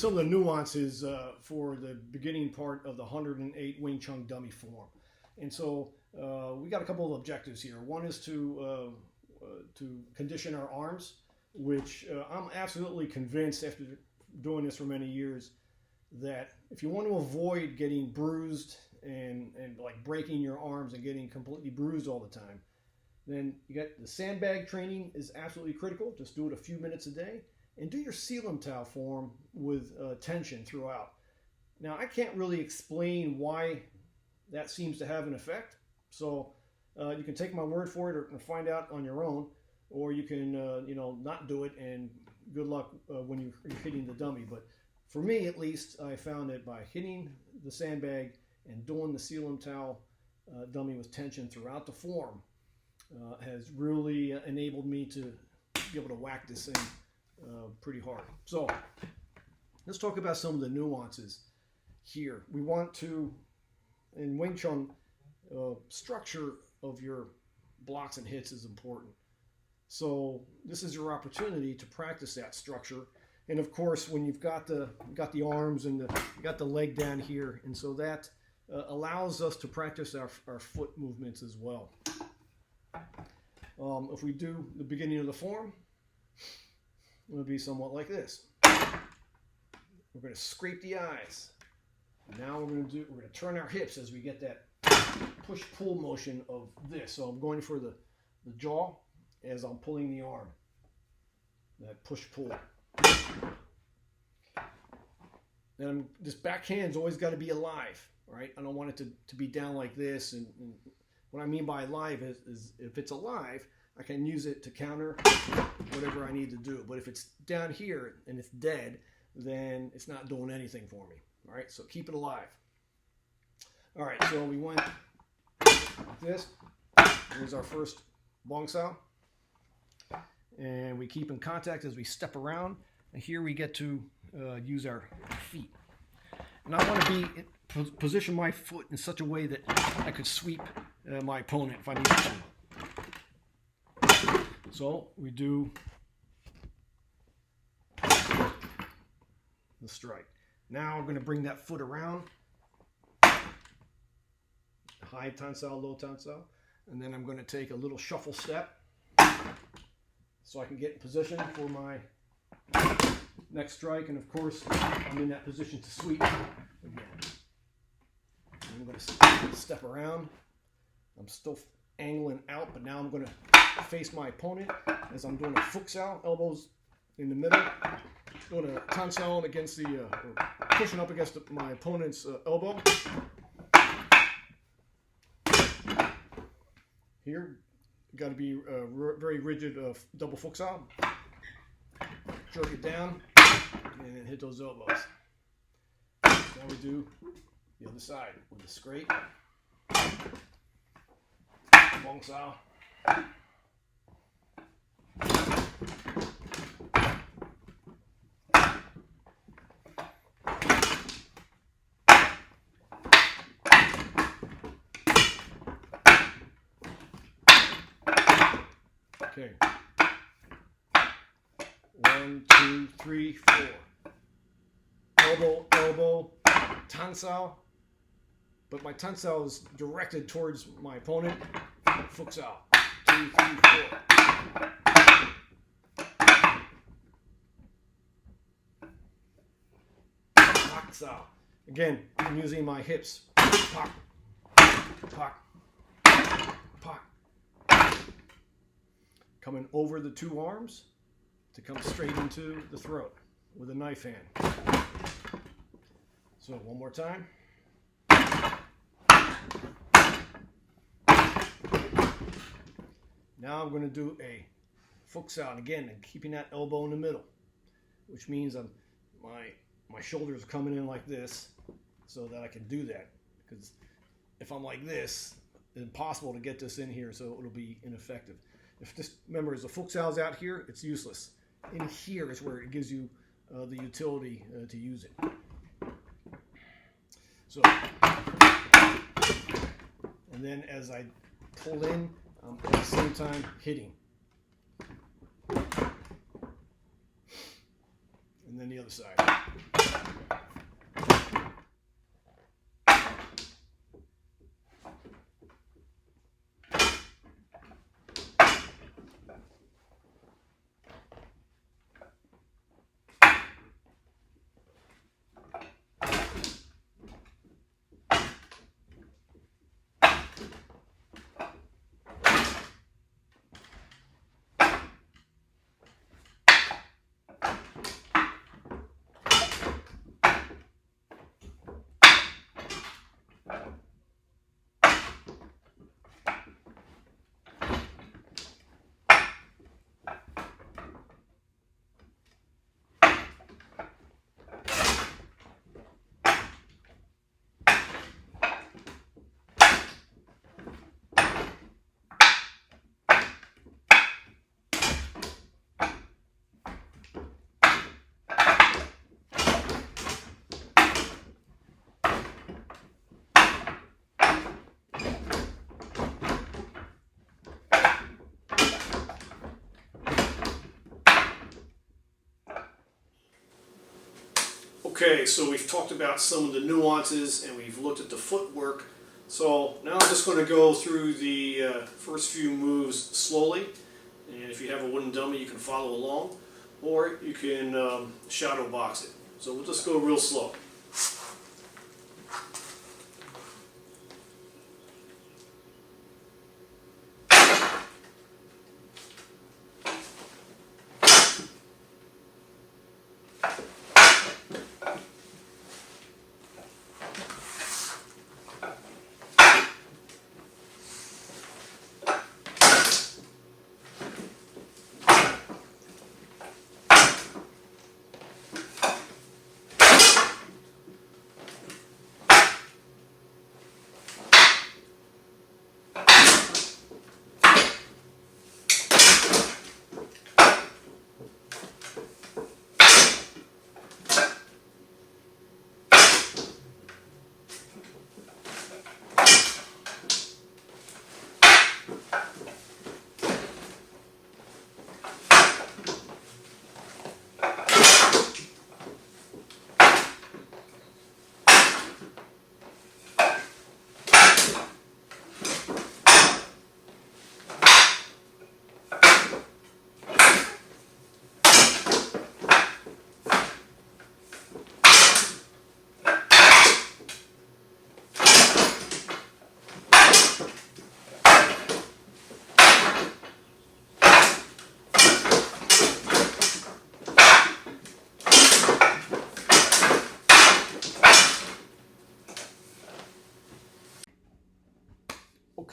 some of the nuances for the beginning part of the 108 Wing Chun dummy form. And so we got a couple of objectives here. One is to condition our arms, which I'm absolutely convinced after doing this for many years that if you want to avoid getting bruised and like breaking your arms and getting completely bruised all the time, then you got the sandbag training is absolutely critical. Just do it a few minutes a day and do your sealam towel form with tension throughout. Now, I can't really explain why that seems to have an effect. So you can take my word for it or find out on your own, or you can not do it and good luck when you're hitting the dummy. But for me, at least, I found that by hitting the sandbag and doing the sealam towel dummy with tension throughout the form has really enabled me to be able to whack this thing pretty hard. So let's talk about some of the nuances here. We want to, in Wing Chun, structure of your blocks and hits is important. So this is your opportunity to practice that structure. And of course, when you've got the arms and you got the leg down here, and so that allows us to practice our foot movements as well. If we do the beginning of the form, it will be somewhat like this. We're going to scrape the eyes. Now we're going to turn our hips as we get that push-pull motion of this. So I'm going for the jaw as I'm pulling the arm. That push-pull. And this backhand's always got to be alive, right? I don't want it to be down like this. And what I mean by alive is if it's alive, I can use it to counter whatever I need to do. But if it's down here and it's dead, then it's not doing anything for me. All right, so keep it alive. All right, so we went like this. Here's our first bong sao. And we keep in contact as we step around. And here we get to use our feet. And I want to position my foot in such a way that I could sweep my opponent if I need to. So we do the strike. Now I'm going to bring that foot around. High tan sao, low tan sao. And then I'm going to take a little shuffle step so I can get in position for my next strike. And of course, I'm in that position to sweep again. I'm going to step around. I'm still angling out, but now I'm going to face my opponent as I'm doing a foot sao, elbows in the middle. Doing a tan sao against or pushing up against my opponent's elbow. Here, got to be very rigid double foot sao. Jerk it down and then hit those elbows. Now we do the other side with the scrape. Bong sao. Okay. 1, 2, 3, 4. Elbow, elbow, tan sao. But my tan sao is directed towards my opponent. Foot sao. 2, 3, 4. Pak sao. Again, I'm using my hips. Pak, pak, pak. Coming over the two arms to come straight into the throat with a knife hand. So one more time. Now I'm going to do a foot sao, and again, I'm keeping that elbow in the middle, which means my shoulders are coming in like this so that I can do that. Because if I'm like this, it's impossible to get this in here, so it'll be ineffective. If this, remember, as the foot sao is out here, it's useless. In here is where it gives you the utility to use it. So, and then as I pull in, I'm at the same time hitting. And then the other side. Okay, so we've talked about some of the nuances and we've looked at the footwork. So now I'm just going to go through the first few moves slowly. And if you have a wooden dummy, you can follow along, or you can shadow box it. So we'll just go real slow.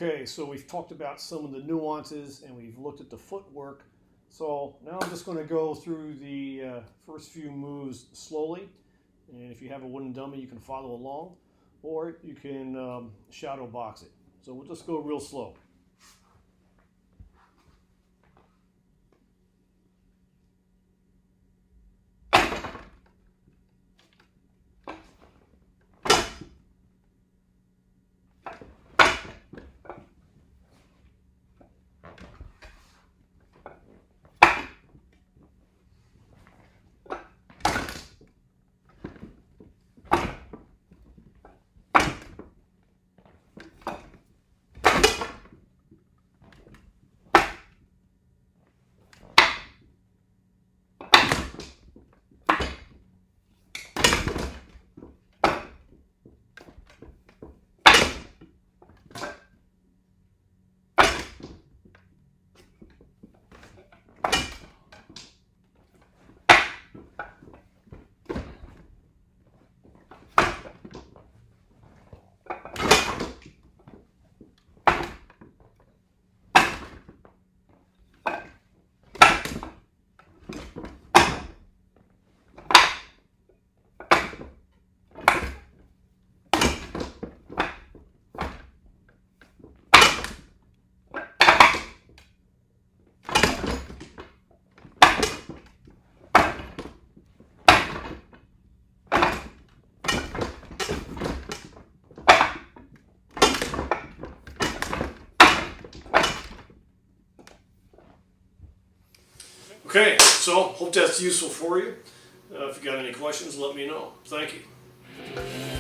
Okay, so we've talked about some of the nuances and we've looked at the footwork. So now I'm just going to go through the first few moves slowly. And if you have a wooden dummy, you can follow along, or you can shadow box it. So we'll just go real slow. Okay, so hope that's useful for you. If you got any questions, let me know. Thank you.